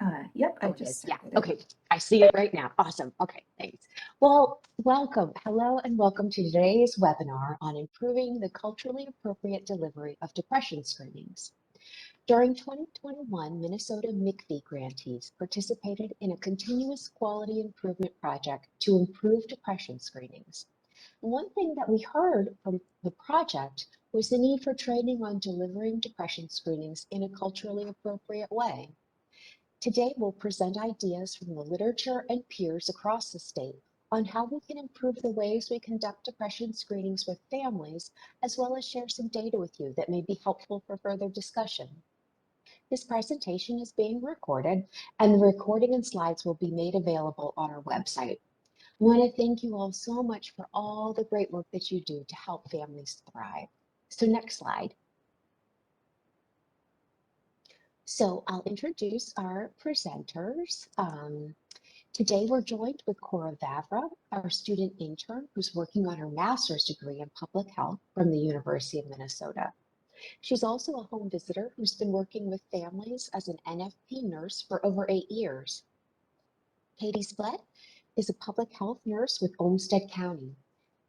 Yep, I Oh, it just is. Yeah. started it. Okay. I see it right now. Awesome. Okay. Thanks. Well, welcome. Hello and welcome to today's webinar on improving the culturally appropriate delivery of depression screenings. During 2021, Minnesota MIECHV grantees participated in a continuous quality improvement project to improve depression screenings. One thing that we heard from the project was the need for training on delivering depression screenings in a culturally appropriate way. Today, we'll present ideas from the literature and peers across the state on how we can improve the ways we conduct depression screenings with families, as well as share some data with you that may be helpful for further discussion. This presentation is being recorded, and the recording and slides will be made available on our website. I want to thank you all so much for all the great work that you do to help families thrive. So next slide. So I'll introduce our presenters. Today we're joined with Cora Vavra, our student intern who's working on her master's degree in public health from the University of Minnesota. She's also a home visitor who's been working with families as an NFP nurse for over 8 years. Katie Splett is a public health nurse with Olmsted County.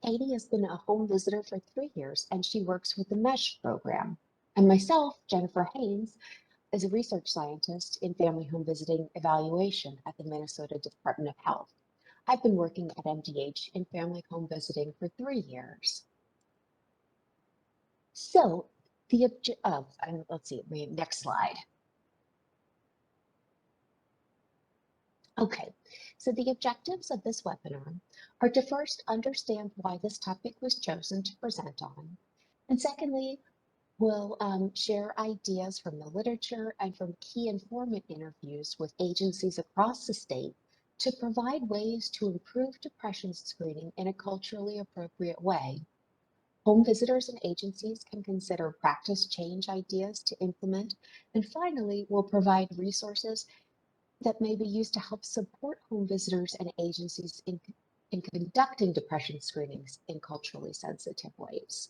Katie has been a home visitor for 3 years and she works with the MIECHV program. And myself, Jennifer Haynes, is a research scientist in family home visiting evaluation at the Minnesota Department of Health. I've been working at MDH in family home visiting for 3 years. So let's see, next slide. Okay, so the objectives of this webinar are to first understand why this topic was chosen to present on. And secondly, we'll share ideas from the literature and from key informant interviews with agencies across the state to provide ways to improve depression screening in a culturally appropriate way. Home visitors and agencies can consider practice change ideas to implement. And finally, we'll provide resources that may be used to help support home visitors and agencies in conducting depression screenings in culturally sensitive ways.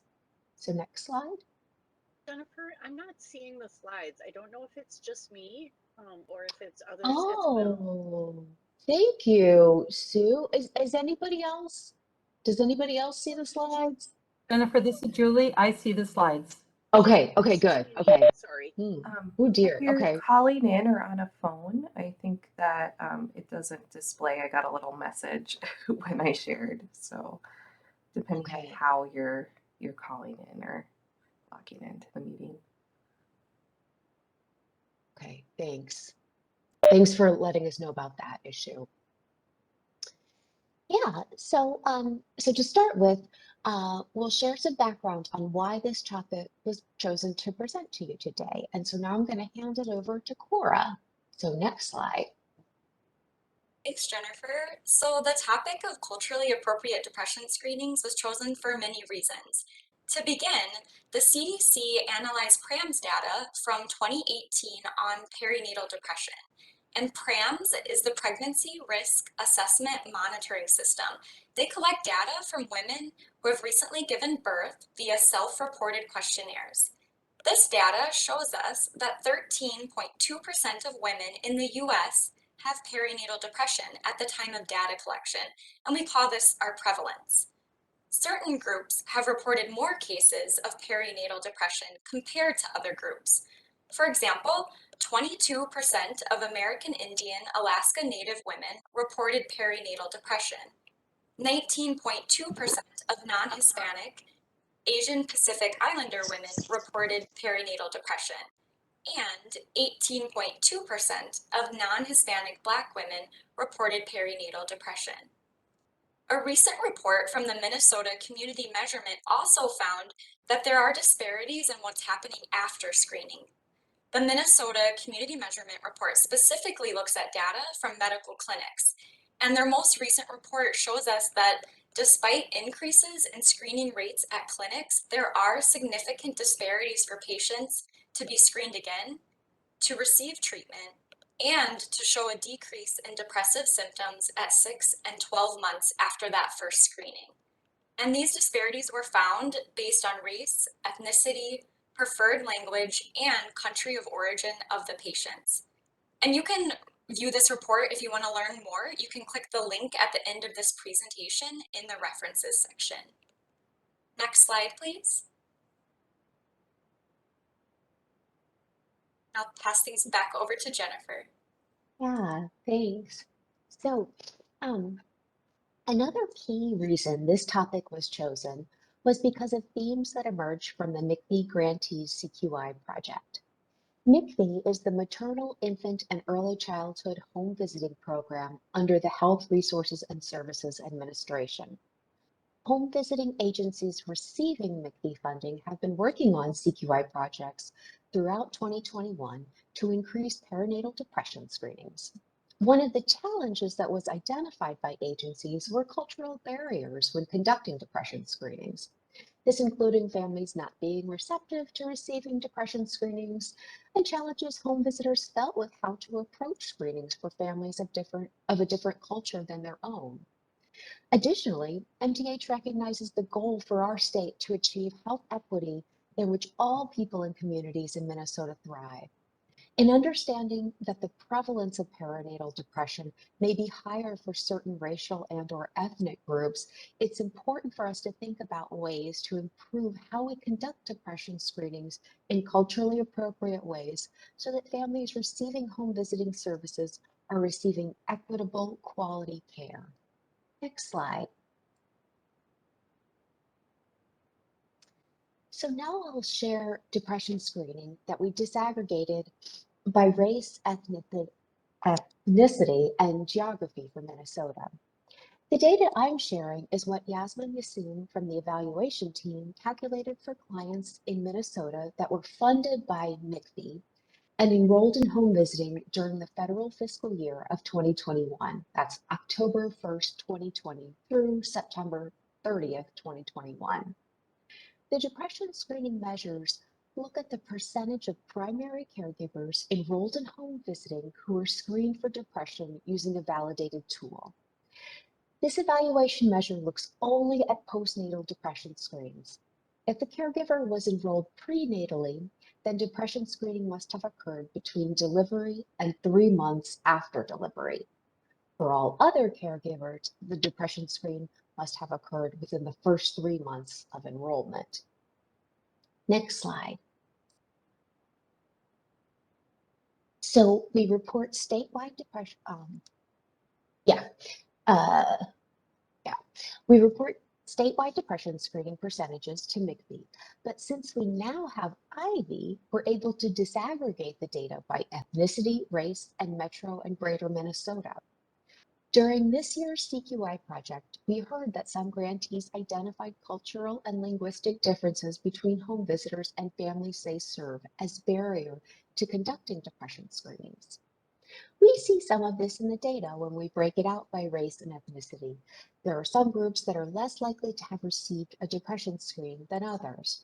So next slide. Jennifer, I'm not seeing the slides. I don't know if it's just me or if it's others as well. Oh, thank you, Sue. Is anybody else? Does anybody else see the slides? Jennifer, this is Julie. I see the slides. Okay, It's just good. me. Okay. Sorry. Oh If dear. you're Okay. calling in or on a phone, I think that it doesn't display. I got a little message when I shared. So depending on how you're calling in or logging into the meeting. Okay, thanks. Thanks for letting us know about that issue. Yeah, so to start with, we'll share some background on why this topic was chosen to present to you today. And so now I'm going to hand it over to Cora. So next slide. Thanks, Jennifer. So the topic of culturally appropriate depression screenings was chosen for many reasons. To begin, the CDC analyzed PRAMS data from 2018 on perinatal depression. And PRAMS is the Pregnancy Risk Assessment Monitoring System. They collect data from women who have recently given birth via self-reported questionnaires. This data shows us that 13.2% of women in the US have perinatal depression at the time of data collection, and we call this our prevalence. Certain groups have reported more cases of perinatal depression compared to other groups. For example, 22% of American Indian Alaska Native women reported perinatal depression. 19.2% of non-Hispanic Asian Pacific Islander women reported perinatal depression, and 18.2% of non-Hispanic Black women reported perinatal depression. A recent report from the Minnesota Community Measurement also found that there are disparities in what's happening after screening. The Minnesota Community Measurement report specifically looks at data from medical clinics, and their most recent report shows us that despite increases in screening rates at clinics, there are significant disparities for patients to be screened again, to receive treatment, and to show a decrease in depressive symptoms at 6 and 12 months after that first screening. And these disparities were found based on race, ethnicity, preferred language, and country of origin of the patients. And you can view this report if you want to learn more. You can click the link at the end of this presentation in the references section. Next slide, please. I'll pass things back over to Jennifer. Yeah, thanks. So, another key reason this topic was chosen was because of themes that emerged from the MIECHV Grantees CQI project. MIECHV is the Maternal, Infant, and Early Childhood Home Visiting Program under the Health Resources and Services Administration. Home visiting agencies receiving MIECHV funding have been working on CQI projects throughout 2021 to increase perinatal depression screenings. One of the challenges that was identified by agencies were cultural barriers when conducting depression screenings. This including families not being receptive to receiving depression screenings and challenges home visitors felt with how to approach screenings for families of a different culture than their own. Additionally, MTH recognizes the goal for our state to achieve health equity in which all people and communities in Minnesota thrive. In understanding that the prevalence of perinatal depression may be higher for certain racial and/or ethnic groups, it's important for us to think about ways to improve how we conduct depression screenings in culturally appropriate ways so that families receiving home visiting services are receiving equitable quality care. Next slide. So now I'll share depression screening that we disaggregated by race, ethnicity, and geography for Minnesota. The data I'm sharing is what Yasmin Yassin from the evaluation team calculated for clients in Minnesota that were funded by MIECHV and enrolled in home visiting during the federal fiscal year of 2021. That's October 1st, 2020 through September 30th, 2021. The depression screening measures look at the percentage of primary caregivers enrolled in home visiting who are screened for depression using a validated tool. This evaluation measure looks only at postnatal depression screenings. If the caregiver was enrolled prenatally, then depression screening must have occurred between delivery and 3 months after delivery. For all other caregivers, the depression screen must have occurred within the first 3 months of enrollment. Next slide. So we report statewide depression. We report statewide depression screening percentages to MIECHV, but since we now have Ivy, we're able to disaggregate the data by ethnicity, race, and Metro and Greater Minnesota. During this year's CQI project, we heard that some grantees identified cultural and linguistic differences between home visitors and families they serve as barrier to conducting depression screenings. We see some of this in the data when we break it out by race and ethnicity. There are some groups that are less likely to have received a depression screen than others.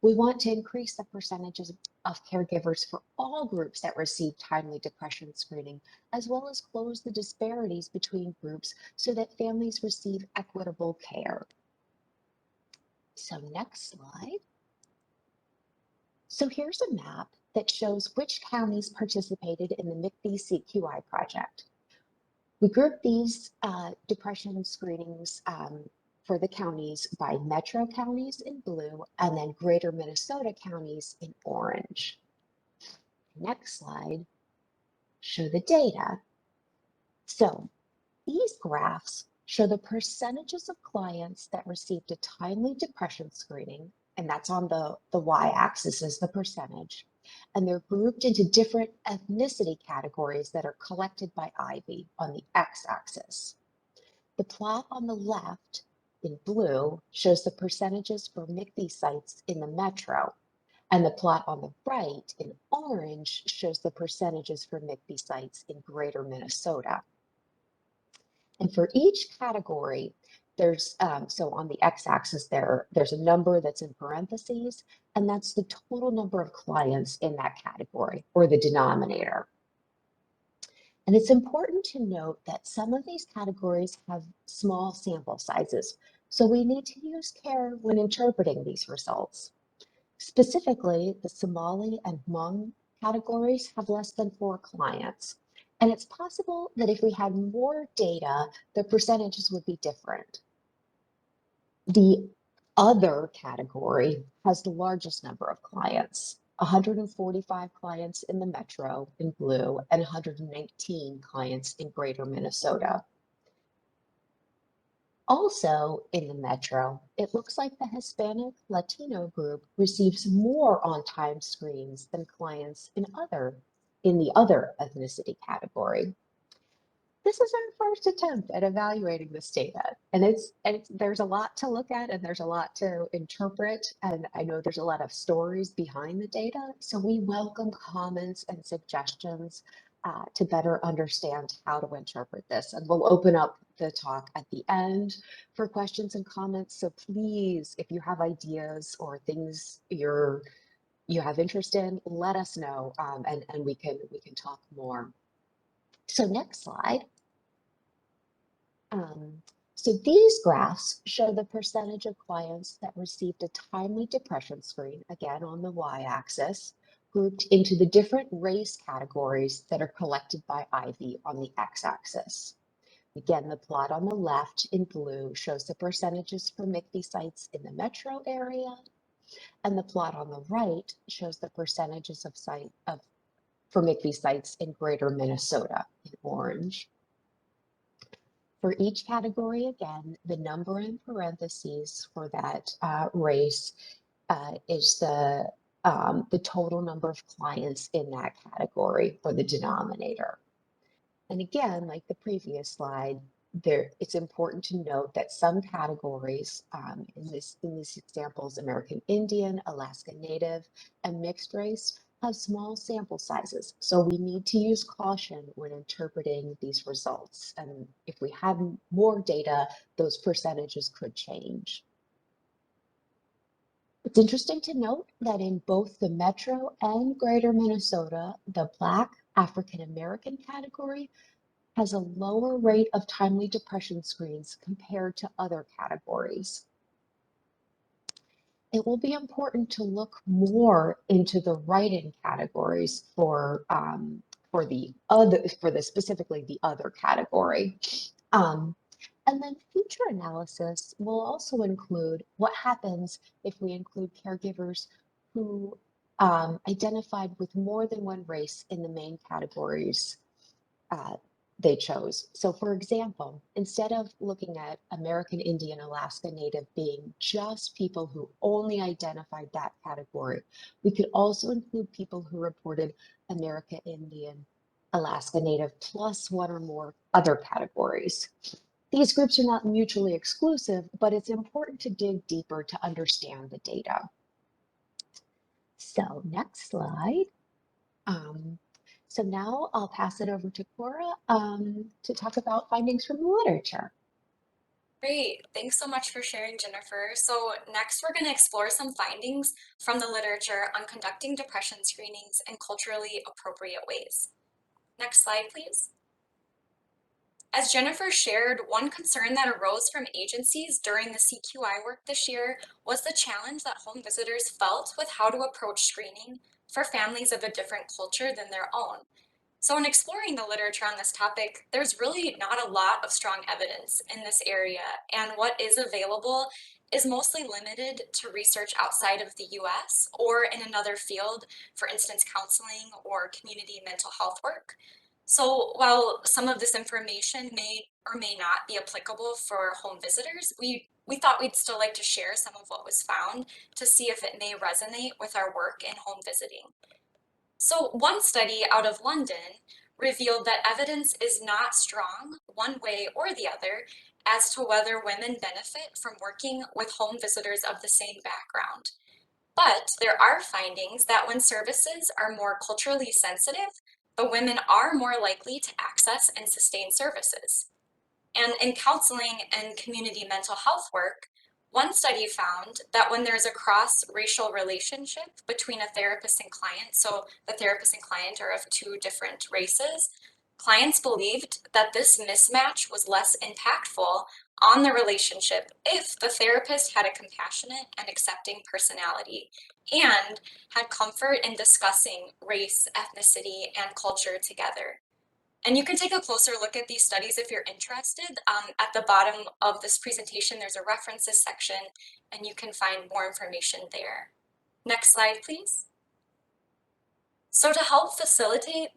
We want to increase the percentages of caregivers for all groups that receive timely depression screening, as well as close the disparities between groups so that families receive equitable care. So next slide. So here's a map that shows which counties participated in the MIECHV CQI project. We grouped these depression screenings for the counties by metro counties in blue and then greater Minnesota counties in orange. Next slide, show the data. So these graphs show the percentages of clients that received a timely depression screening, and that's on the y-axis is the percentage, and they're grouped into different ethnicity categories that are collected by Ivy on the x-axis. The plot on the left in blue shows the percentages for MIECHV sites in the metro, and the plot on the right in orange shows the percentages for MIECHV sites in greater Minnesota. And for each category, there's, so on the x-axis there's a number that's in parentheses, and that's the total number of clients in that category, or the denominator. And it's important to note that some of these categories have small sample sizes, so we need to use care when interpreting these results. Specifically, the Somali and Hmong categories have less than 4 clients. And it's possible that if we had more data, the percentages would be different. The other category has the largest number of clients, 145 clients in the metro in blue and 119 clients in greater Minnesota. Also in the metro, it looks like the Hispanic Latino group receives more on-time screens than clients in the other ethnicity category. This is our first attempt at evaluating this data, and there's a lot to look at and there's a lot to interpret, and I know there's a lot of stories behind the data, so we welcome comments and suggestions to better understand how to interpret this. And we'll open up the talk at the end for questions and comments. So please, if you have ideas or things you have interest in, let us know, and we can talk more. So next slide. So these graphs show the percentage of clients that received a timely depression screen, again on the y-axis, grouped into the different race categories that are collected by Ivy on the x-axis. Again, the plot on the left in blue shows the percentages for MIECHV sites in the metro area, and the plot on the right shows the percentages for MIECHV sites in greater Minnesota in orange. For each category, again, the number in parentheses for that race is the total number of clients in that category for the denominator. And again, like the previous slide, it's important to note that some categories, in these examples, American Indian, Alaska Native, and mixed race, have small sample sizes. So we need to use caution when interpreting these results. And if we had more data, those percentages could change. It's interesting to note that in both the Metro and Greater Minnesota, the Black African American category has a lower rate of timely depression screens compared to other categories. It will be important to look more into the write-in categories specifically the other category. And then future analysis will also include what happens if we include caregivers who identified with more than one race in the main categories they chose. So for example, instead of looking at American Indian, Alaska Native being just people who only identified that category, we could also include people who reported American Indian, Alaska Native, plus one or more other categories. These groups are not mutually exclusive, but it's important to dig deeper to understand the data. So next slide. So now I'll pass it over to Cora to talk about findings from the literature. Great, thanks so much for sharing, Jennifer. So next we're going to explore some findings from the literature on conducting depression screenings in culturally appropriate ways. Next slide, please. As Jennifer shared, one concern that arose from agencies during the CQI work this year was the challenge that home visitors felt with how to approach screening for families of a different culture than their own. So in exploring the literature on this topic, there's really not a lot of strong evidence in this area, and what is available is mostly limited to research outside of the US or in another field, for instance, counseling or community mental health work. So while some of this information may or may not be applicable for home visitors, we thought we'd still like to share some of what was found to see if it may resonate with our work in home visiting. So one study out of London revealed that evidence is not strong one way or the other as to whether women benefit from working with home visitors of the same background. But there are findings that when services are more culturally sensitive, the women are more likely to access and sustain services. And in counseling and community mental health work, one study found that when there's a cross-racial relationship between a therapist and client, so the therapist and client are of two different races, clients believed that this mismatch was less impactful on the relationship if the therapist had a compassionate and accepting personality and had comfort in discussing race, ethnicity, and culture together. And you can take a closer look at these studies if you're interested. At the bottom of this presentation, there's a references section, and you can find more information there. Next slide, please. So to help facilitate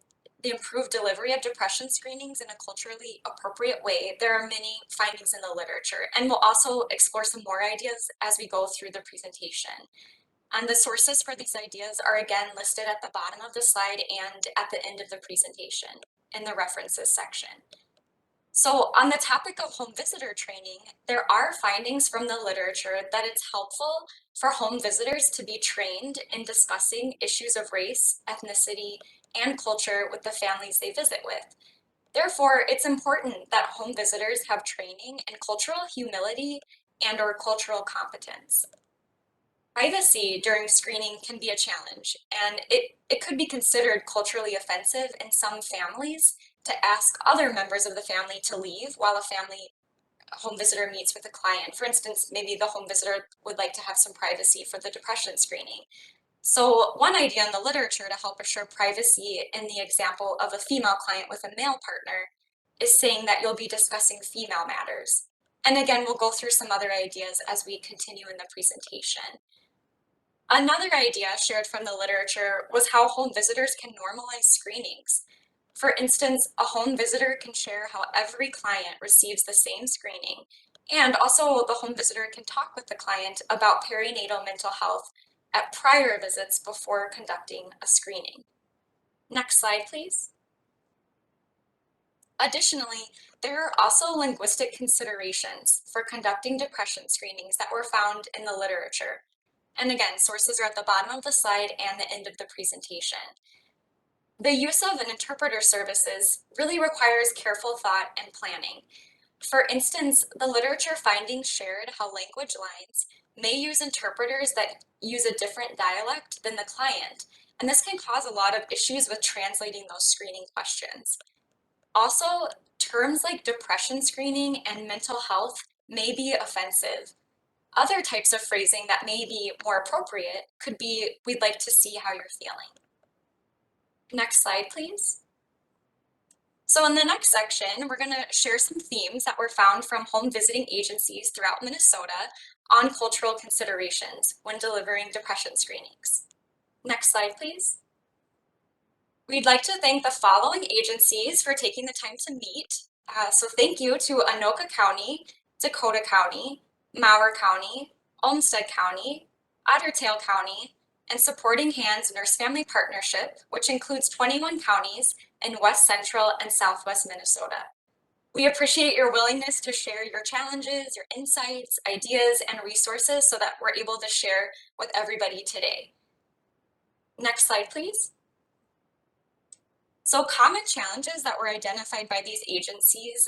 the improved delivery of depression screenings in a culturally appropriate way, there are many findings in the literature, and we'll also explore some more ideas as we go through the presentation. And the sources for these ideas are again listed at the bottom of the slide and at the end of the presentation in the references section. So on the topic of home visitor training, there are findings from the literature that it's helpful for home visitors to be trained in discussing issues of race, ethnicity, and culture with the families they visit with. Therefore, it's important that home visitors have training in cultural humility and/or cultural competence. Privacy during screening can be a challenge, and it could be considered culturally offensive in some families to ask other members of the family to leave while a family home visitor meets with a client. For instance, maybe the home visitor would like to have some privacy for the depression screening. So one idea in the literature to help assure privacy in the example of a female client with a male partner is saying that you'll be discussing female matters. And again, we'll go through some other ideas as we continue in the presentation. Another idea shared from the literature was how home visitors can normalize screenings. For instance, a home visitor can share how every client receives the same screening, and also the home visitor can talk with the client about perinatal mental health at prior visits before conducting a screening. Next slide, please. Additionally, there are also linguistic considerations for conducting depression screenings that were found in the literature. And again, sources are at the bottom of the slide and the end of the presentation. The use of an interpreter services really requires careful thought and planning. For instance, the literature findings shared how language lines may use interpreters that use a different dialect than the client, and this can cause a lot of issues with translating those screening questions. Also, terms like depression screening and mental health may be offensive. Other types of phrasing that may be more appropriate could be, we'd like to see how you're feeling. Next slide, please. So in the next section, we're going to share some themes that were found from home visiting agencies throughout Minnesota on cultural considerations when delivering depression screenings. Next slide, please. We'd like to thank the following agencies for taking the time to meet. So thank you to Anoka County, Dakota County, Mower County, Olmsted County, Otter Tail County, and Supporting Hands Nurse Family Partnership, which includes 21 counties in West Central and Southwest Minnesota. We appreciate your willingness to share your challenges, your insights, ideas, and resources so that we're able to share with everybody today. Next slide, please. So common challenges that were identified by these agencies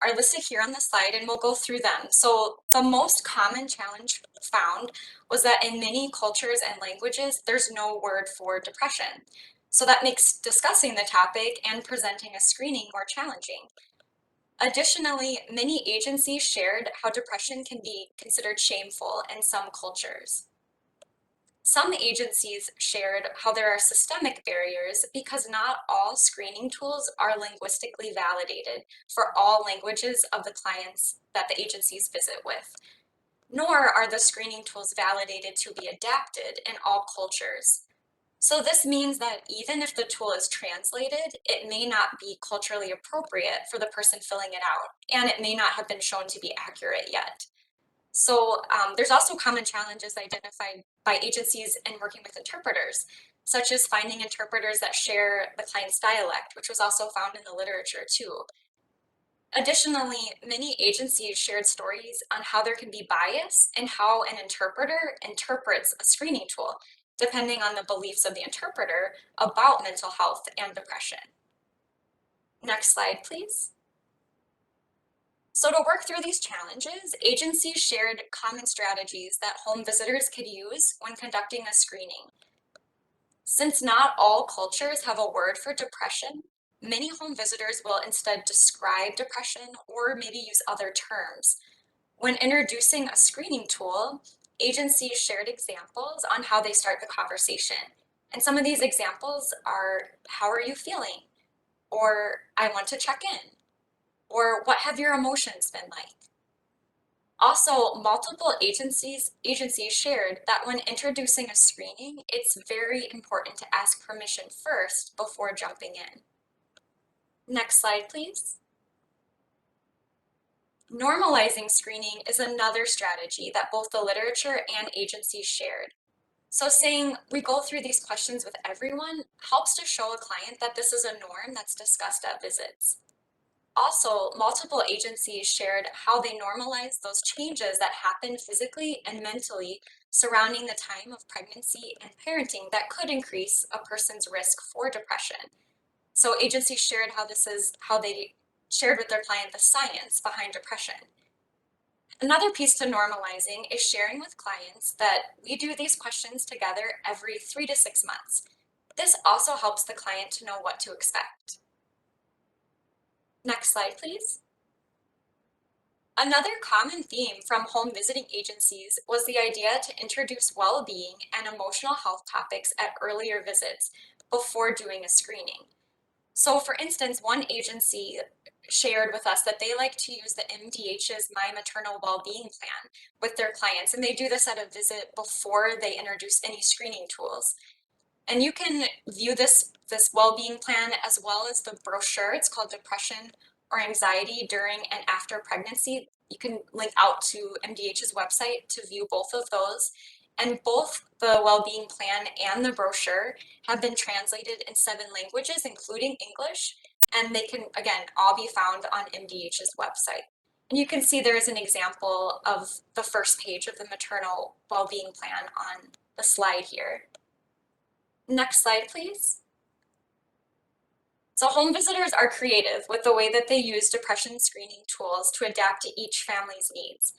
are listed here on the slide, and we'll go through them. So the most common challenge found was that in many cultures and languages, there's no word for depression. So that makes discussing the topic and presenting a screening more challenging. Additionally, many agencies shared how depression can be considered shameful in some cultures. Some agencies shared how there are systemic barriers because not all screening tools are linguistically validated for all languages of the clients that the agencies visit with, nor are the screening tools validated to be adapted in all cultures. So this means that even if the tool is translated, it may not be culturally appropriate for the person filling it out, and it may not have been shown to be accurate yet. So there's also common challenges identified by agencies in working with interpreters, such as finding interpreters that share the client's dialect, which was also found in the literature too. Additionally, many agencies shared stories on how there can be bias in how an interpreter interprets a screening tool, depending on the beliefs of the interpreter about mental health and depression. Next slide, please. So to work through these challenges, agencies shared common strategies that home visitors could use when conducting a screening. Since not all cultures have a word for depression, many home visitors will instead describe depression or maybe use other terms. When introducing a screening tool, agencies shared examples on how they start the conversation. And some of these examples are, how are you feeling? Or I want to check in. Or what have your emotions been like? Also, multiple agencies shared that when introducing a screening, it's very important to ask permission first before jumping in. Next slide, please. Normalizing screening is another strategy that both the literature and agencies shared. So saying we go through these questions with everyone helps to show a client that this is a norm that's discussed at visits. Also, multiple agencies shared how they normalize those changes that happen physically and mentally surrounding the time of pregnancy and parenting that could increase a person's risk for depression. So agencies shared how they shared with their client the science behind depression. Another piece to normalizing is sharing with clients that we do these questions together every 3 to 6 months. This also helps the client to know what to expect. Next slide, please. Another common theme from home visiting agencies was the idea to introduce well-being and emotional health topics at earlier visits before doing a screening. So for instance, one agency shared with us that they like to use the MDH's My Maternal Wellbeing Plan with their clients, and they do this at a visit before they introduce any screening tools. And you can view this well-being plan as well as the brochure. It's called Depression or Anxiety During and After Pregnancy. You can link out to MDH's website to view both of those. And both the well-being plan and the brochure have been translated in 7 languages, including English. And they can, again, all be found on MDH's website. And you can see there is an example of the first page of the maternal well-being plan on the slide here. Next slide, please. So home visitors are creative with the way that they use depression screening tools to adapt to each family's needs.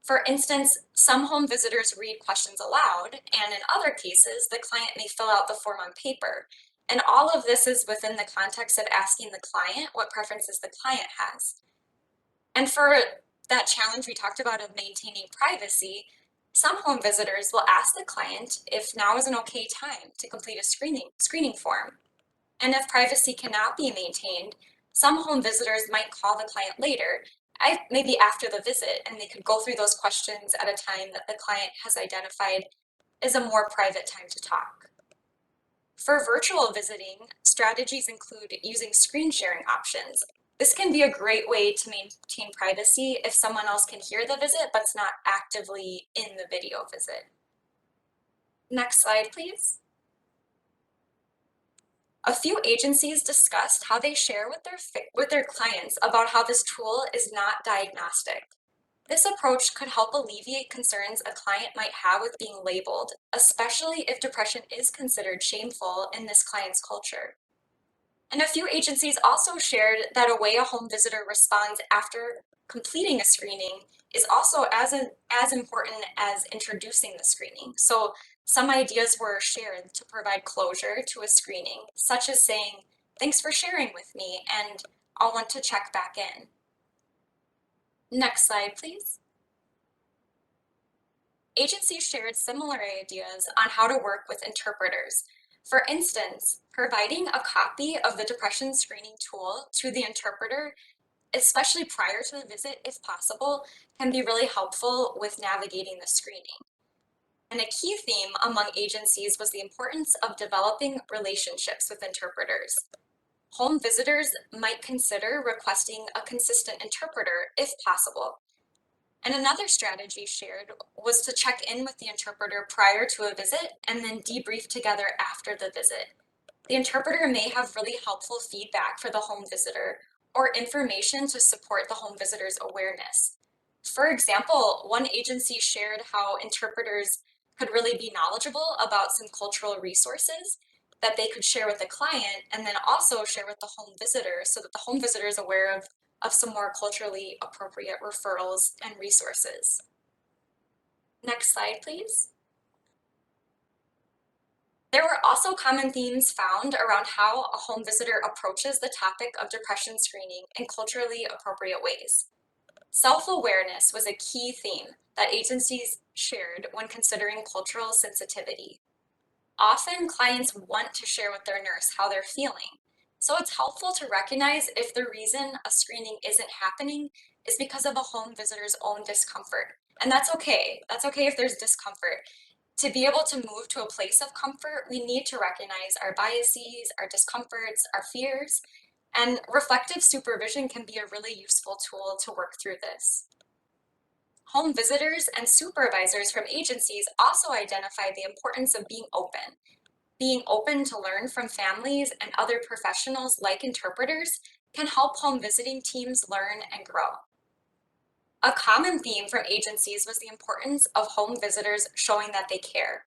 For instance, some home visitors read questions aloud, and in other cases, the client may fill out the form on paper. And all of this is within the context of asking the client what preferences the client has. And for that challenge we talked about of maintaining privacy, some home visitors will ask the client if now is an okay time to complete a screening form. And if privacy cannot be maintained, some home visitors might call the client later, maybe after the visit, and they could go through those questions at a time that the client has identified as a more private time to talk. For virtual visiting, strategies include using screen sharing options. This can be a great way to maintain privacy if someone else can hear the visit but's not actively in the video visit. Next slide, please. A few agencies discussed how they share with their clients about how this tool is not diagnostic. This approach could help alleviate concerns a client might have with being labeled, especially if depression is considered shameful in this client's culture. And a few agencies also shared that a way a home visitor responds after completing a screening is also as important as introducing the screening. So some ideas were shared to provide closure to a screening, such as saying, "Thanks for sharing with me, and I'll want to check back in." Next slide, please. Agencies shared similar ideas on how to work with interpreters. For instance, providing a copy of the depression screening tool to the interpreter, especially prior to the visit if possible, can be really helpful with navigating the screening. And a key theme among agencies was the importance of developing relationships with interpreters. Home visitors might consider requesting a consistent interpreter if possible. And another strategy shared was to check in with the interpreter prior to a visit and then debrief together after the visit. The interpreter may have really helpful feedback for the home visitor or information to support the home visitor's awareness. For example, one agency shared how interpreters could really be knowledgeable about some cultural resources that they could share with the client and then also share with the home visitor so that the home visitor is aware of some more culturally appropriate referrals and resources. Next slide, please. There were also common themes found around how a home visitor approaches the topic of depression screening in culturally appropriate ways. Self-awareness was a key theme that agencies shared when considering cultural sensitivity. Often, clients want to share with their nurse how they're feeling, so it's helpful to recognize if the reason a screening isn't happening is because of a home visitor's own discomfort. And that's okay. That's okay if there's discomfort. To be able to move to a place of comfort, we need to recognize our biases, our discomforts, our fears, and reflective supervision can be a really useful tool to work through this. Home visitors and supervisors from agencies also identify the importance of being open to learn from families and other professionals like interpreters can help home visiting teams learn and grow. A common theme from agencies was the importance of home visitors showing that they care.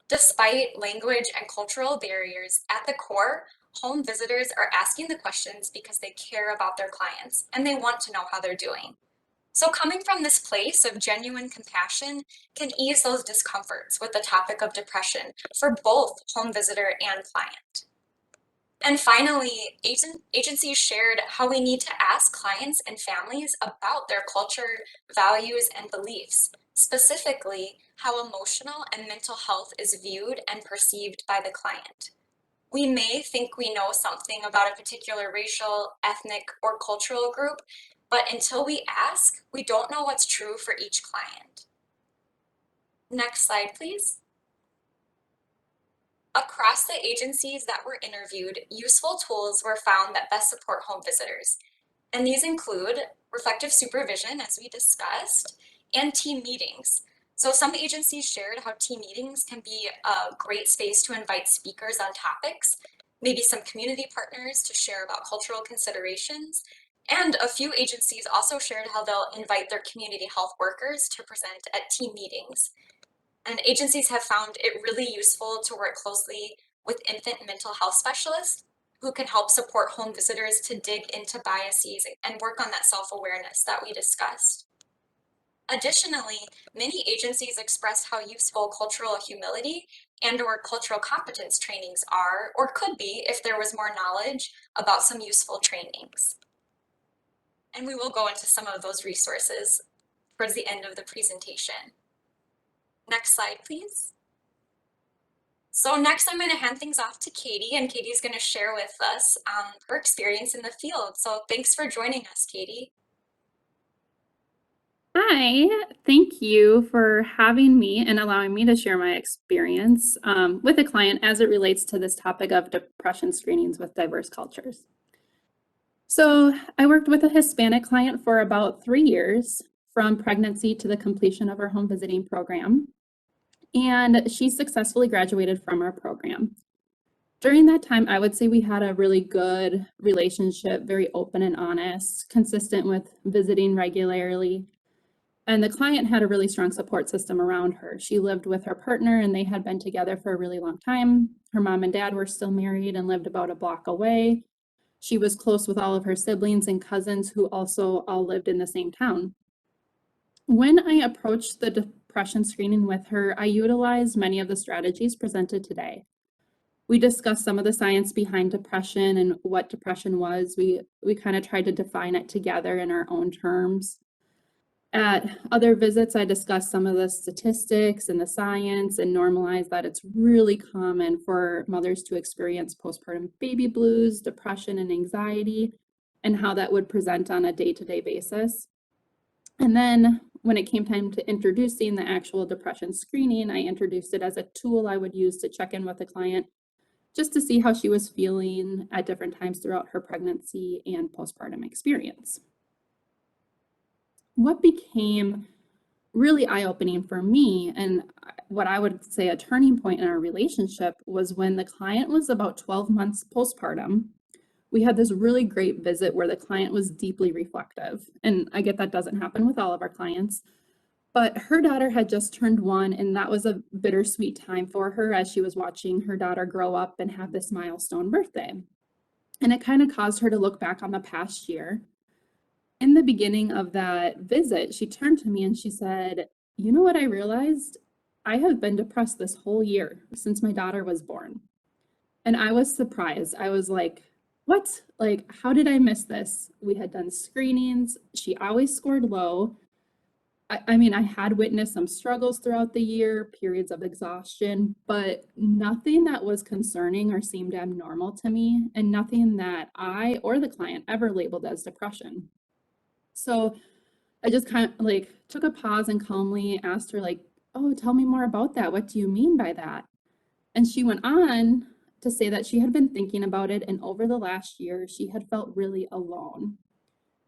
Despite language and cultural barriers, at the core, home visitors are asking the questions because they care about their clients and they want to know how they're doing. So coming from this place of genuine compassion can ease those discomforts with the topic of depression for both home visitor and client. And finally, agencies shared how we need to ask clients and families about their culture, values, and beliefs, specifically how emotional and mental health is viewed and perceived by the client. We may think we know something about a particular racial, ethnic, or cultural group, but until we ask, we don't know what's true for each client. Next slide, please. Across the agencies that were interviewed, useful tools were found that best support home visitors. And these include reflective supervision, as we discussed, and team meetings. So some agencies shared how team meetings can be a great space to invite speakers on topics, maybe some community partners to share about cultural considerations. And a few agencies also shared how they'll invite their community health workers to present at team meetings. And agencies have found it really useful to work closely with infant mental health specialists who can help support home visitors to dig into biases and work on that self-awareness that we discussed. Additionally, many agencies expressed how useful cultural humility and/or cultural competence trainings are, or could be, if there was more knowledge about some useful trainings. And we will go into some of those resources towards the end of the presentation. Next slide, please. So next I'm going to hand things off to Katie, and Katie's going to share with us her experience in the field. So thanks for joining us, Katie. Hi, thank you for having me and allowing me to share my experience with a client as it relates to this topic of depression screenings with diverse cultures. So I worked with a Hispanic client for about 3 years, from pregnancy to the completion of her home visiting program, and she successfully graduated from our program. During that time, I would say we had a really good relationship, very open and honest, consistent with visiting regularly. And the client had a really strong support system around her. She lived with her partner and they had been together for a really long time. Her mom and dad were still married and lived about a block away. She was close with all of her siblings and cousins who also all lived in the same town. When I approached the depression screening with her, I utilized many of the strategies presented today. We discussed some of the science behind depression and what depression was. We kind of tried to define it together in our own terms. At other visits, I discussed some of the statistics and the science and normalized that it's really common for mothers to experience postpartum baby blues, depression, and anxiety, and how that would present on a day-to-day basis. And then when it came time to introducing the actual depression screening, I introduced it as a tool I would use to check in with the client just to see how she was feeling at different times throughout her pregnancy and postpartum experience. What became really eye-opening for me, and what I would say a turning point in our relationship, was when the client was about 12 months postpartum. We had this really great visit where the client was deeply reflective. And I get that doesn't happen with all of our clients, but her daughter had just turned 1, and that was a bittersweet time for her as she was watching her daughter grow up and have this milestone birthday. And it kind of caused her to look back on the past year. In the beginning of that visit, she turned to me and she said, "You know what I realized? I have been depressed this whole year since my daughter was born." And I was surprised. I was like, what? Like, how did I miss this? We had done screenings. She always scored low. I mean, I had witnessed some struggles throughout the year, periods of exhaustion, but nothing that was concerning or seemed abnormal to me, and nothing that I or the client ever labeled as depression. So I just kind of like took a pause and calmly asked her, like, oh, tell me more about that. What do you mean by that? And she went on to say that she had been thinking about it, and over the last year, she had felt really alone.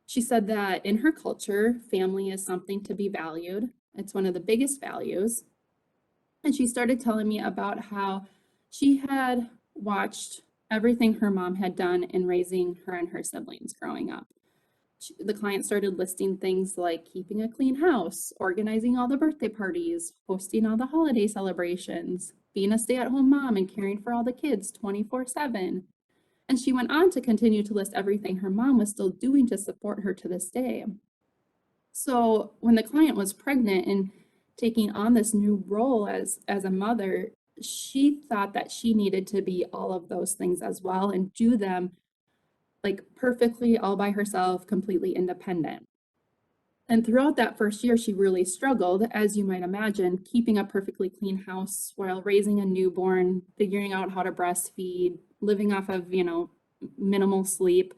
She said that in her culture, family is something to be valued. It's one of the biggest values. And she started telling me about how she had watched everything her mom had done in raising her and her siblings growing up. The client started listing things like keeping a clean house, organizing all the birthday parties, hosting all the holiday celebrations, being a stay-at-home mom and caring for all the kids 24/7. And she went on to continue to list everything her mom was still doing to support her to this day. So when the client was pregnant and taking on this new role as a mother, she thought that she needed to be all of those things as well and do them like perfectly all by herself, completely independent. And throughout that first year, she really struggled, as you might imagine, keeping a perfectly clean house while raising a newborn, figuring out how to breastfeed, living off of, minimal sleep,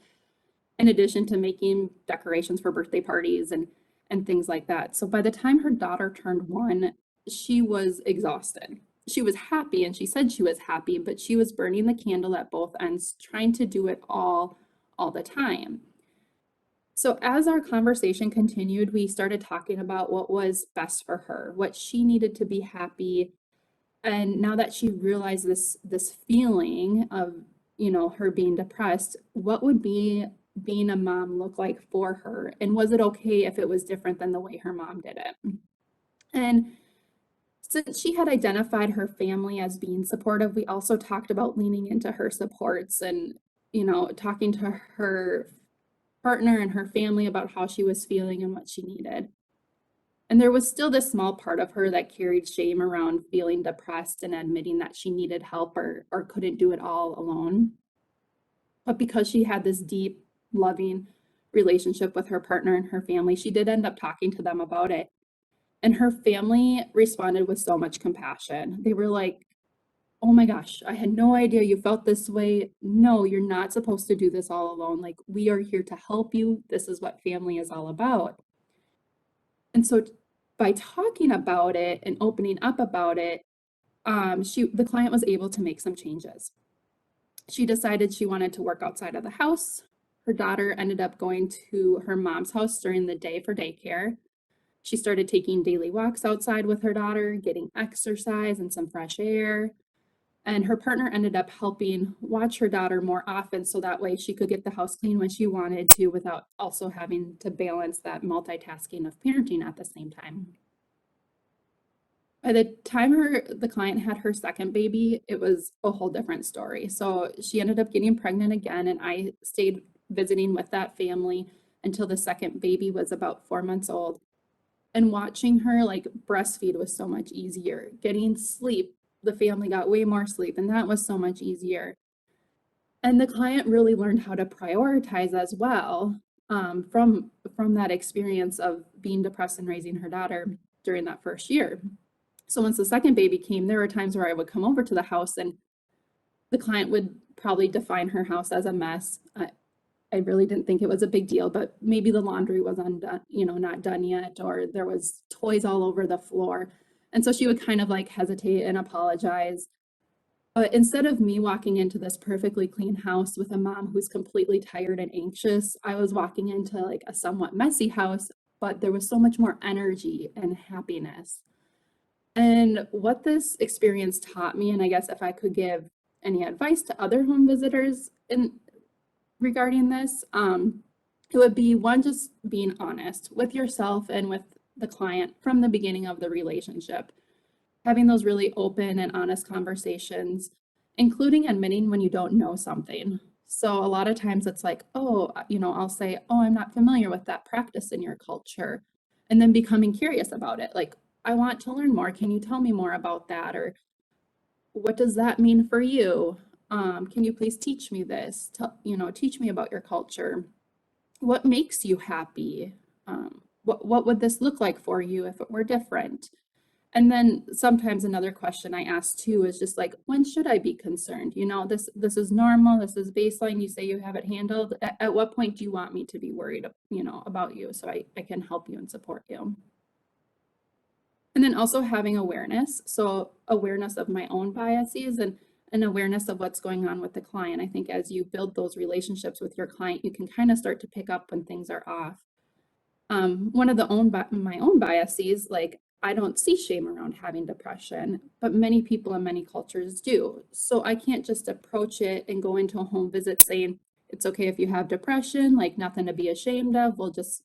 in addition to making decorations for birthday parties and things like that. So by the time her daughter turned 1, she was exhausted. She was happy and she said she was happy, but she was burning the candle at both ends, trying to do it all the time. So as our conversation continued, we started talking about what was best for her, what she needed to be happy. And now that she realized this feeling of, her being depressed, what would being a mom look like for her? And was it okay if it was different than the way her mom did it? And since she had identified her family as being supportive, we also talked about leaning into her supports and, talking to her partner and her family about how she was feeling and what she needed. And there was still this small part of her that carried shame around feeling depressed and admitting that she needed help or couldn't do it all alone. But because she had this deep, loving relationship with her partner and her family, she did end up talking to them about it. And her family responded with so much compassion. They were like, oh my gosh, I had no idea you felt this way. No, you're not supposed to do this all alone. Like, we are here to help you. This is what family is all about. And so by talking about it and opening up about it, the client was able to make some changes. She decided she wanted to work outside of the house. Her daughter ended up going to her mom's house during the day for daycare. She started taking daily walks outside with her daughter, getting exercise and some fresh air. And her partner ended up helping watch her daughter more often so that way she could get the house clean when she wanted to without also having to balance that multitasking of parenting at the same time. By the time the client had her second baby, it was a whole different story. So she ended up getting pregnant again, and I stayed visiting with that family until the second baby was about 4 months old. And watching her like breastfeed was so much easier. Getting sleep, the family got way more sleep, and that was so much easier. And the client really learned how to prioritize as well, from that experience of being depressed and raising her daughter during that first year. So once the second baby came, there were times where I would come over to the house and the client would probably define her house as a mess. I really didn't think it was a big deal, but maybe the laundry was undone, not done yet, or there was toys all over the floor. And so she would kind of like hesitate and apologize. But instead of me walking into this perfectly clean house with a mom who's completely tired and anxious, I was walking into like a somewhat messy house, but there was so much more energy and happiness. And what this experience taught me, and I guess if I could give any advice to other home visitors regarding this, it would be one, just being honest with yourself and with the client from the beginning of the relationship. Having those really open and honest conversations, including admitting when you don't know something. So a lot of times it's like, oh, I'll say, oh, I'm not familiar with that practice in your culture. And then becoming curious about it. Like, I want to learn more. Can you tell me more about that? Or what does that mean for you? Can you please teach me this? Teach me about your culture. What makes you happy? What would this look like for you if it were different? And then sometimes another question I ask too is just like, when should I be concerned? This is normal, this is baseline, you say you have it handled. At what point do you want me to be worried, about you so I can help you and support you? And then also having awareness. So awareness of my own biases and awareness of what's going on with the client. I think as you build those relationships with your client, you can kind of start to pick up when things are off. One of my own biases, like I don't see shame around having depression, but many people in many cultures do. So I can't just approach it and go into a home visit saying, it's okay if you have depression, like nothing to be ashamed of. We'll just,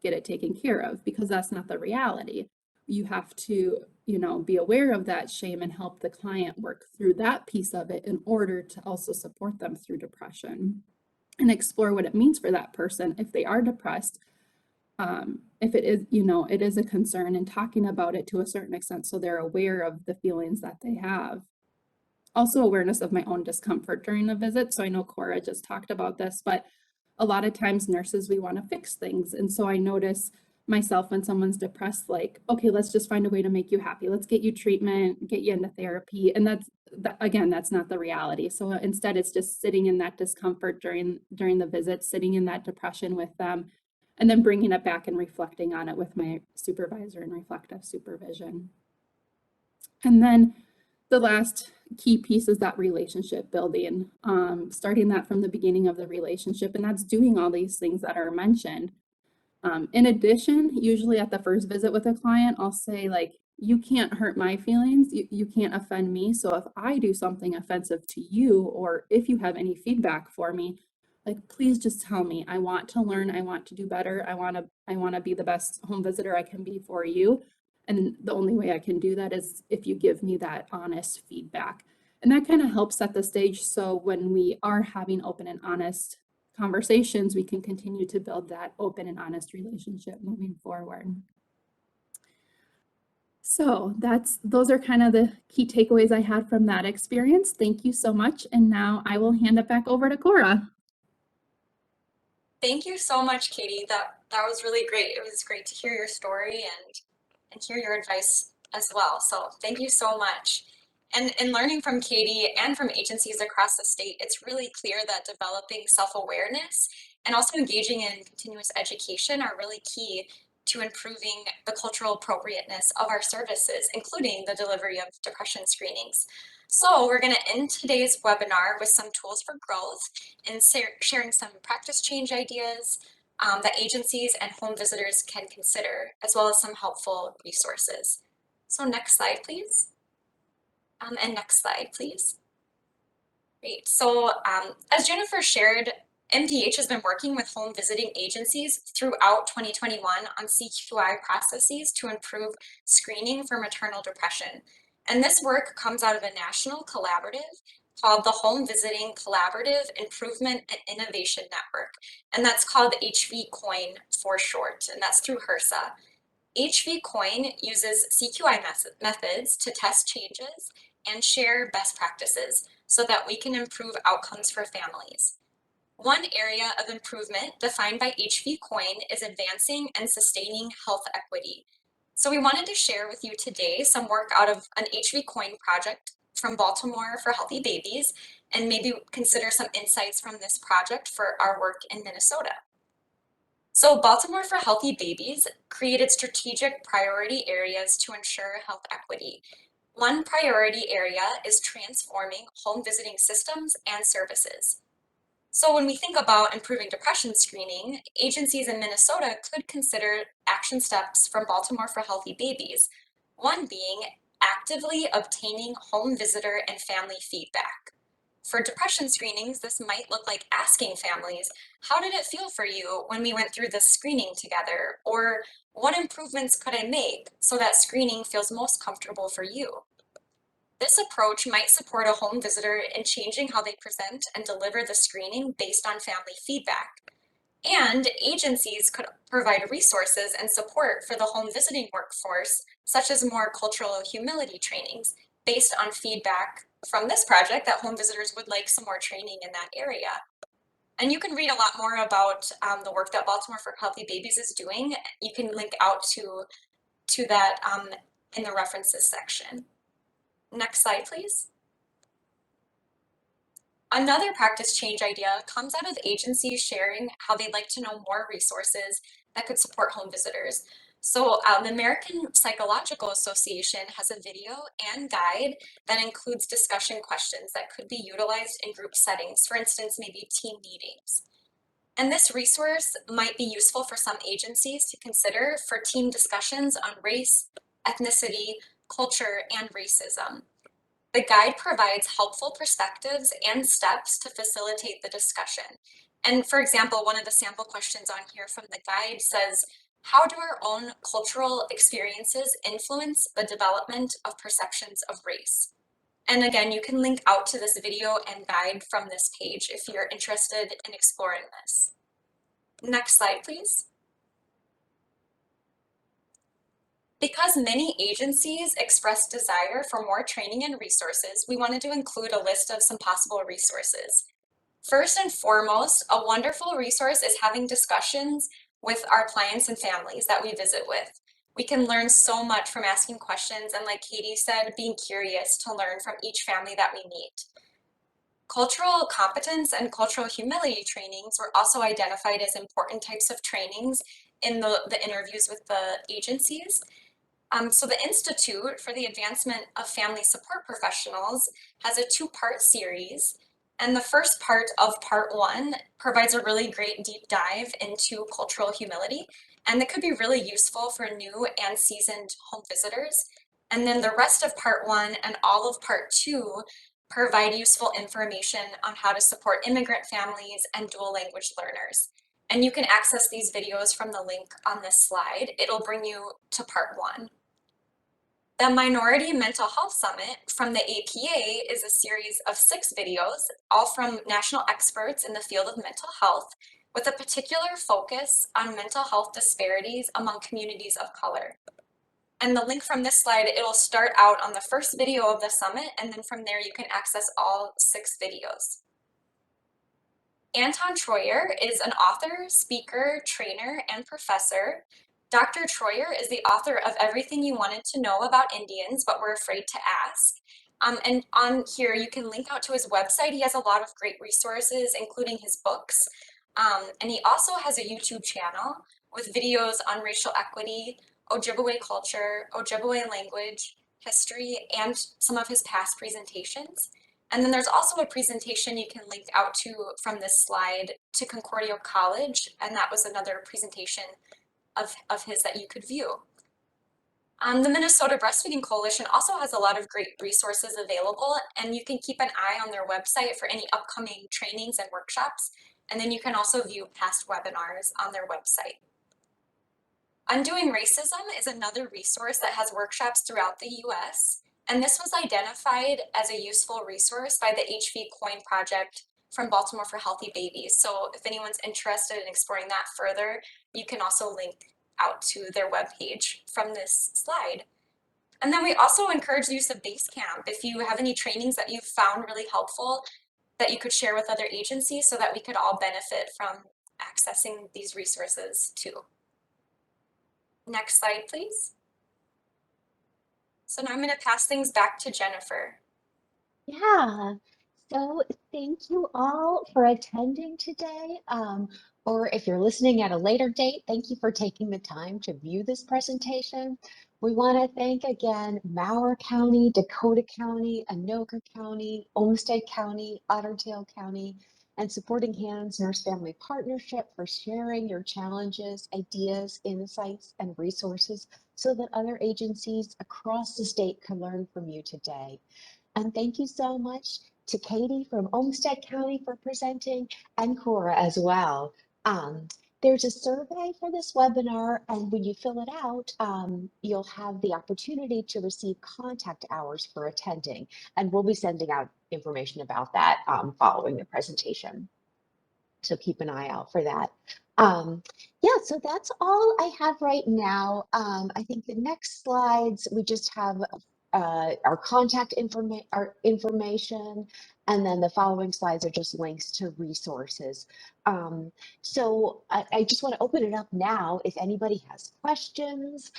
get it taken care of, because that's not the reality. You have to, be aware of that shame and help the client work through that piece of it in order to also support them through depression and explore what it means for that person if they are depressed. If it is, it is a concern, and talking about it to a certain extent so they're aware of the feelings that they have. Also awareness of my own discomfort during the visit. So I know Cora just talked about this, but a lot of times nurses, we want to fix things. And so I notice myself when someone's depressed, like, okay, let's just find a way to make you happy. Let's get you treatment, get you into therapy. And again, that's not the reality. So instead it's just sitting in that discomfort during the visit, sitting in that depression with them, and then bringing it back and reflecting on it with my supervisor in reflective supervision. And then the last key piece is that relationship building, starting that from the beginning of the relationship, and that's doing all these things that are mentioned. In addition, usually at the first visit with a client, I'll say, like, you can't hurt my feelings, you can't offend me. So if I do something offensive to you, or if you have any feedback for me, like, please just tell me. I want to learn, I want to do better, I want to be the best home visitor I can be for you. And the only way I can do that is if you give me that honest feedback. And that kind of helps set the stage so when we are having open and honest conversations, we can continue to build that open and honest relationship moving forward. So those are kind of the key takeaways I had from that experience. Thank you so much. And now I will hand it back over to Cora. Thank you so much, Katie. That was really great. It was great to hear your story and hear your advice as well. So thank you so much. And in learning from Katie and from agencies across the state, it's really clear that developing self-awareness and also engaging in continuous education are really key to improving the cultural appropriateness of our services, including the delivery of depression screenings. So we're going to end today's webinar with some tools for growth and sharing some practice change ideas that agencies and home visitors can consider, as well as some helpful resources. So next slide, please. And next slide, please. Great. So as Jennifer shared, MDH has been working with home visiting agencies throughout 2021 on CQI processes to improve screening for maternal depression. And this work comes out of a national collaborative called the Home Visiting Collaborative Improvement and Innovation Network. And that's called HV Coin for short, and that's through HRSA. HV Coin uses CQI methods to test changes and share best practices so that we can improve outcomes for families. One area of improvement defined by HV Coin is advancing and sustaining health equity. So we wanted to share with you today some work out of an HV Coin project from Baltimore for Healthy Babies, and maybe consider some insights from this project for our work in Minnesota. So Baltimore for Healthy Babies created strategic priority areas to ensure health equity. One priority area is transforming home visiting systems and services. So when we think about improving depression screening, agencies in Minnesota could consider action steps from Baltimore for Healthy Babies. One being actively obtaining home visitor and family feedback. For depression screenings, this might look like asking families, how did it feel for you when we went through this screening together? Or what improvements could I make so that screening feels most comfortable for you? This approach might support a home visitor in changing how they present and deliver the screening based on family feedback. And agencies could provide resources and support for the home visiting workforce, such as more cultural humility trainings based on feedback from this project that home visitors would like some more training in that area. And you can read a lot more about the work that Baltimore for Healthy Babies is doing. You can link out to that in the references section. Next slide, please. Another practice change idea comes out of agencies sharing how they'd like to know more resources that could support home visitors. So the American Psychological Association has a video and guide that includes discussion questions that could be utilized in group settings, for instance, maybe team meetings. And this resource might be useful for some agencies to consider for team discussions on race, ethnicity, culture, and racism. The guide provides helpful perspectives and steps to facilitate the discussion. And for example, one of the sample questions on here from the guide says, how do our own cultural experiences influence the development of perceptions of race? And again, you can link out to this video and guide from this page if you're interested in exploring this. Next slide, please. Because many agencies express desire for more training and resources, we wanted to include a list of some possible resources. First and foremost, a wonderful resource is having discussions with our clients and families that we visit with. We can learn so much from asking questions and, like Katie said, being curious to learn from each family that we meet. Cultural competence and cultural humility trainings were also identified as important types of trainings in the interviews with the agencies. So the Institute for the Advancement of Family Support Professionals has a two-part series. And the first part of part one provides a really great deep dive into cultural humility. And that could be really useful for new and seasoned home visitors. And then the rest of part one and all of part two provide useful information on how to support immigrant families and dual language learners. And you can access these videos from the link on this slide. It'll bring you to part one. The Minority Mental Health Summit from the APA is a series of 6 videos, all from national experts in the field of mental health, with a particular focus on mental health disparities among communities of color. And the link from this slide, it'll start out on the first video of the summit, and then from there you can access all 6 videos. Anton Troyer is an author, speaker, trainer, and professor. Dr. Troyer is the author of Everything You Wanted to Know About Indians But Were Afraid to Ask. And on here, you can link out to his website. He has a lot of great resources, including his books. And he also has a YouTube channel with videos on racial equity, Ojibwe culture, Ojibwe language, history, and some of his past presentations. And then there's also a presentation you can link out to from this slide to Concordia College, and that was another presentation of his that you could view. The Minnesota Breastfeeding Coalition also has a lot of great resources available, and you can keep an eye on their website for any upcoming trainings and workshops, and then you can also view past webinars on their website. Undoing Racism is another resource that has workshops throughout the US, and this was identified as a useful resource by the HV Coin Project from Baltimore for Healthy Babies. So if anyone's interested in exploring that further, you can also link out to their webpage from this slide. And then we also encourage the use of Basecamp. If you have any trainings that you've found really helpful that you could share with other agencies so that we could all benefit from accessing these resources too. Next slide, please. So now I'm going to pass things back to Jennifer. Yeah, so thank you all for attending today. Or if you're listening at a later date, thank you for taking the time to view this presentation. We want to thank again Mower County, Dakota County, Anoka County, Olmsted County, Ottertail County, and Supporting Hands Nurse Family Partnership for sharing your challenges, ideas, insights, and resources so that other agencies across the state can learn from you today. And thank you so much to Katie from Olmsted County for presenting, and Cora as well. There's a survey for this webinar, and when you fill it out, you'll have the opportunity to receive contact hours for attending. And we'll be sending out information about that following the presentation. So keep an eye out for that. Yeah, so that's all I have right now. I think the next slides, we just have our contact information, and then the following slides are just links to resources. So I just want to open it up now. If anybody has questions,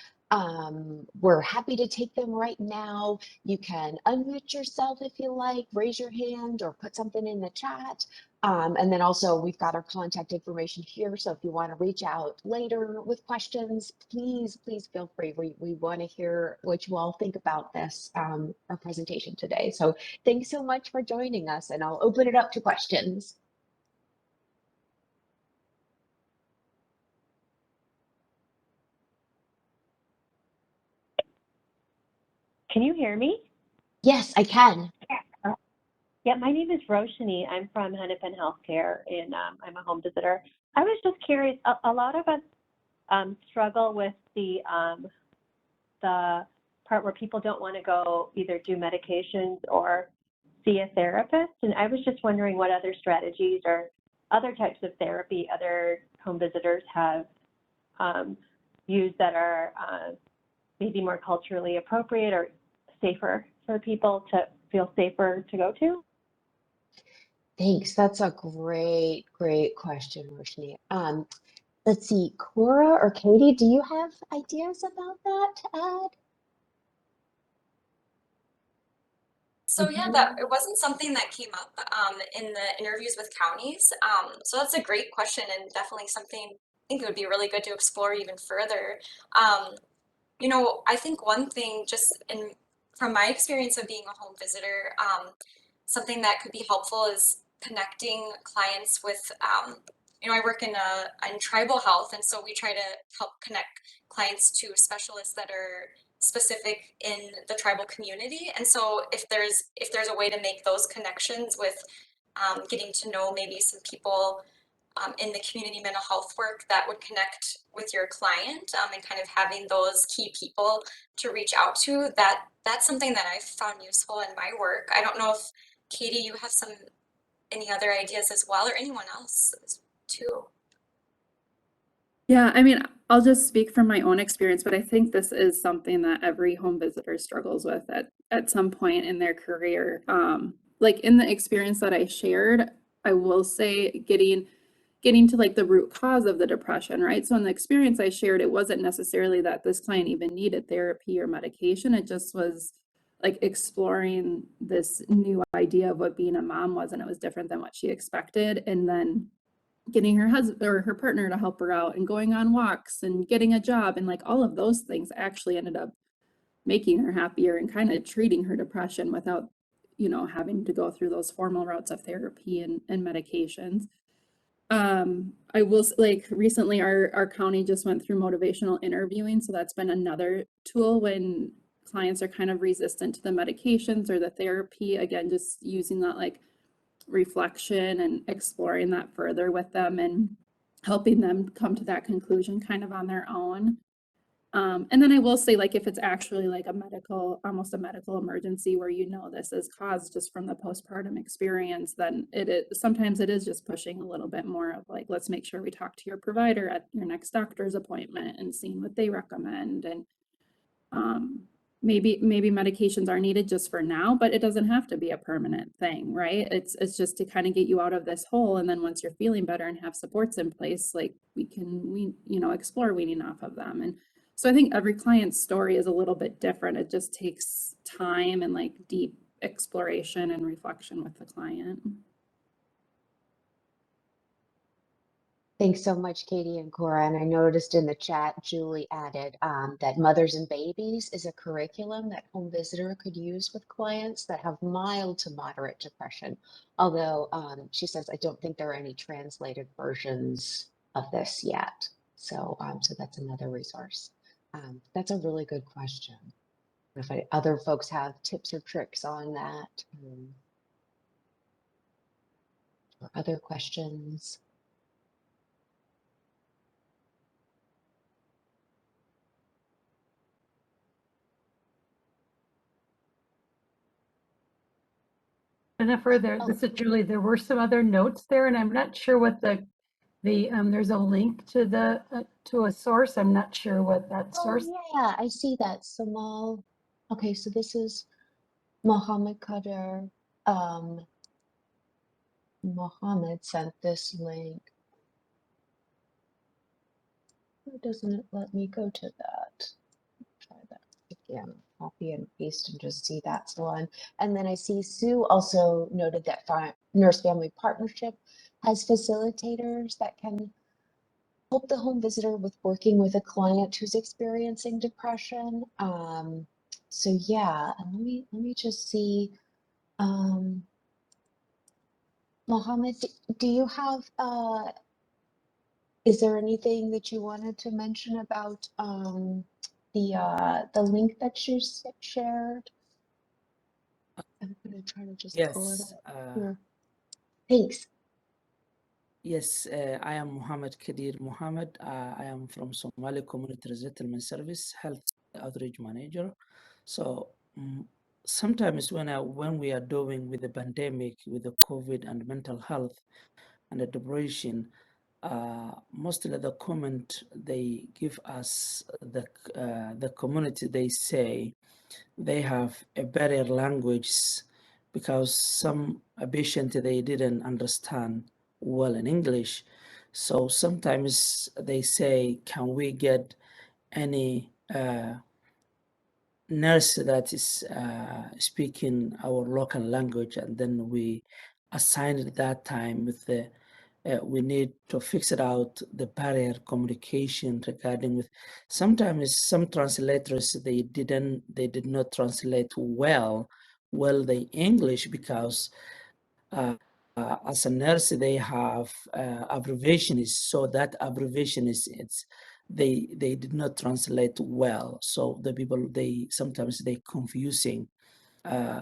we're happy to take them right now. You can unmute yourself if you like, raise your hand, or put something in the chat. And then also we've got our contact information here. So if you want to reach out later with questions, please feel free. We want to hear what you all think about this, our presentation today. So thanks so much for joining us, and I'll open it up to questions. Can you hear me? Yes, I can. Yeah, my name is Roshni. I'm from Hennepin Healthcare, and I'm a home visitor. I was just curious. A lot of us struggle with the part where people don't want to go either do medications or see a therapist. And I was just wondering what other strategies or other types of therapy other home visitors have used that are maybe more culturally appropriate or safer for people to feel safer to go to. Thanks. That's a great question, Roshni. Let's see, Cora or Katie, do you have ideas about that to add? So yeah, that it wasn't something that came up in the interviews with counties. So that's a great question and definitely something I think it would be really good to explore even further. You know, I think one thing just from my experience of being a home visitor, something that could be helpful is connecting clients with, you know, I work in tribal health, and so we try to help connect clients to specialists that are specific in the tribal community. And so if there's a way to make those connections with getting to know maybe some people in the community mental health work that would connect with your client, and kind of having those key people to reach out to, that's something that I've found useful in my work. I don't know if Katie, you have any other ideas as well, or anyone else too. Yeah, I mean, I'll just speak from my own experience, but I think this is something that every home visitor struggles with at some point in their career. Like in the experience that I shared, I will say getting to like the root cause of the depression, right? So in the experience I shared, it wasn't necessarily that this client even needed therapy or medication. It just was like exploring this new idea of what being a mom was, and it was different than what she expected. And then getting her husband or her partner to help her out and going on walks and getting a job, and like all of those things actually ended up making her happier and kind of treating her depression without, you know, having to go through those formal routes of therapy and medications. I will like recently our county just went through motivational interviewing. So that's been another tool when clients are kind of resistant to the medications or the therapy. Again, just using that like reflection and exploring that further with them and helping them come to that conclusion kind of on their own. And then I will say, like, if it's actually like almost a medical emergency where you know this is caused just from the postpartum experience, then sometimes it is just pushing a little bit more of like, let's make sure we talk to your provider at your next doctor's appointment and seeing what they recommend. And maybe medications are needed just for now, but it doesn't have to be a permanent thing, right? It's just to kind of get you out of this hole. And then once you're feeling better and have supports in place, like we explore weaning off of them. And so I think every client's story is a little bit different. It just takes time and like deep exploration and reflection with the client. Thanks so much, Katie and Cora. And I noticed in the chat, Julie added that Mothers and Babies is a curriculum that home visitor could use with clients that have mild to moderate depression. Although she says, I don't think there are any translated versions of this yet. So, so that's another resource. That's a really good question. If other folks have tips or tricks on that, or other questions. Jennifer, this is Julie. There were some other notes there, and I'm not sure what there's a link to to a source. I'm not sure what that source. Oh yeah, I see that. Samal Okay, so this is Mohammed Kader. Mohammed sent this link. Why doesn't it let me go to that? Try that again. Copy and paste and just see that's one. And then I see Sue also noted that Nurse Family Partnership has facilitators that can help the home visitor with working with a client who's experiencing depression. So yeah, and let me just see. Mohammed, do you have is there anything that you wanted to mention about the link that you shared? I'm gonna try to just pull it Yes, up here. Thanks. yes, I am Muhammad Kadir Muhammad. I am from Somali Community Resettlement Service, Health Outreach Manager. So sometimes when we are doing with the pandemic, with the COVID and mental health and the depression, mostly the comment they give us, the community, they say they have a better language because some patient they didn't understand well in English. So sometimes they say, can we get any nurse that is speaking our local language? And then we assigned that time with the we need to fix it out the barrier communication regarding with sometimes some translators they did not translate the English because as a nurse they have abbreviations, so that abbreviation is they did not translate well, so the people they sometimes they confusing uh,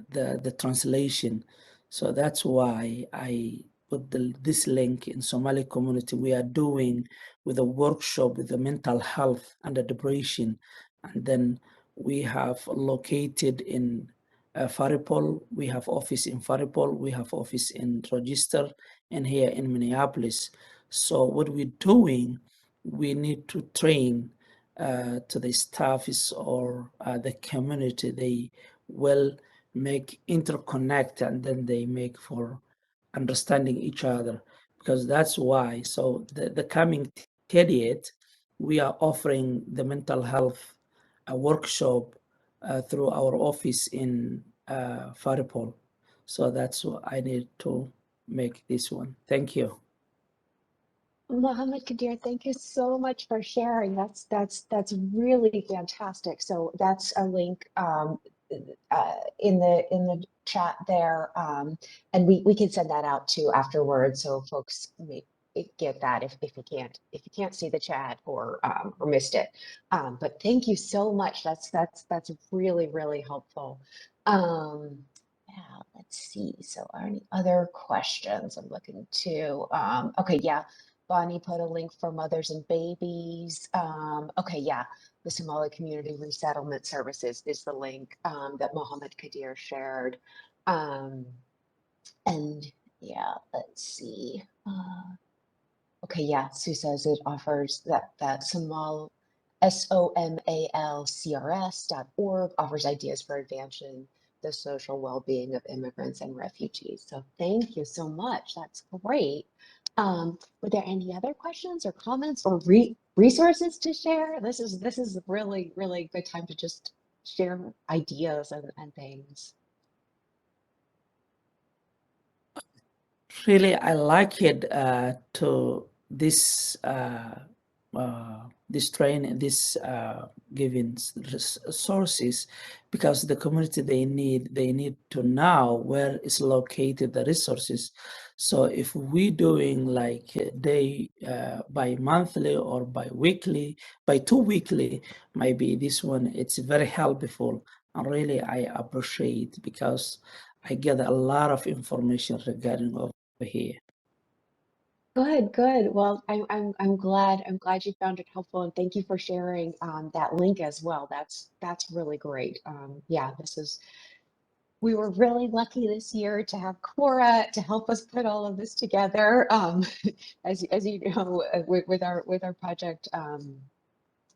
the translation. So that's why I put this link in Somali community. We are doing with a workshop with the mental health and the depression. And then we have located in Faripol. We have office in Faripol. We have office in Rochester and here in Minneapolis. So what we're doing, we need to train to the staffs or the community. They will make interconnect and then they make for understanding each other, because that's why. So the coming 30th, we are offering the mental health workshop through our office in Faripol. So that's what I need to make this one. Thank you. Mohammed Kadir, thank you so much for sharing. That's really fantastic. So that's a link in the chat there, and we can send that out too afterwards, so folks may get that if you can't see the chat or missed it. But thank you so much. That's really helpful. Yeah, let's see. So are any other questions? I'm looking to. Okay, yeah. Bonnie put a link for mothers and babies. Okay, yeah, the Somali Community Resettlement Services is the link that Mohammed Kadir shared. And yeah, let's see. Okay, yeah, Sue says it offers that SOMALCRS.org offers ideas for advancing the social well-being of immigrants and refugees. So thank you so much. That's great. Were there any other questions or comments or resources to share? This is a really good time to just share ideas and things. Really, I like it to this this train, this giving sources, because the community they need to know where is located the resources. So if we doing like day by monthly or by weekly, by 2 weekly, maybe this one it's very helpful, and really I appreciate because I get a lot of information regarding over here. Good. Well, I'm glad you found it helpful, and thank you for sharing that link as well. That's really great. Yeah, we were really lucky this year to have Cora to help us put all of this together. As you know, with our project,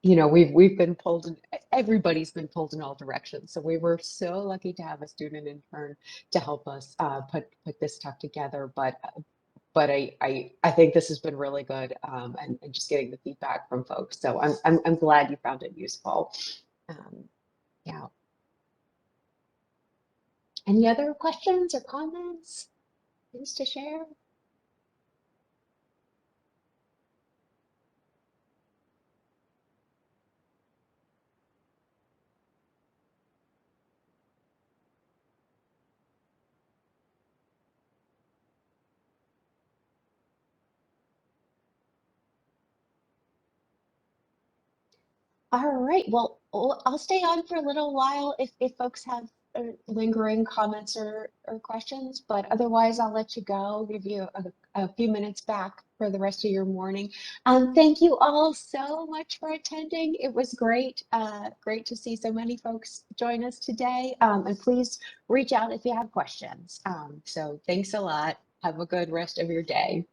you know, we've been pulled in, everybody's been pulled in all directions. So we were so lucky to have a student intern to help us put this stuff together. But I think this has been really good, and just getting the feedback from folks. So I'm glad you found it useful. Yeah. Any other questions or comments? Things to share? All right. Well, I'll stay on for a little while if folks have lingering comments or questions, but otherwise I'll let you go, give you a few minutes back for the rest of your morning. Thank you all so much for attending. It was great, great to see so many folks join us today. And please reach out if you have questions. So thanks a lot. Have a good rest of your day.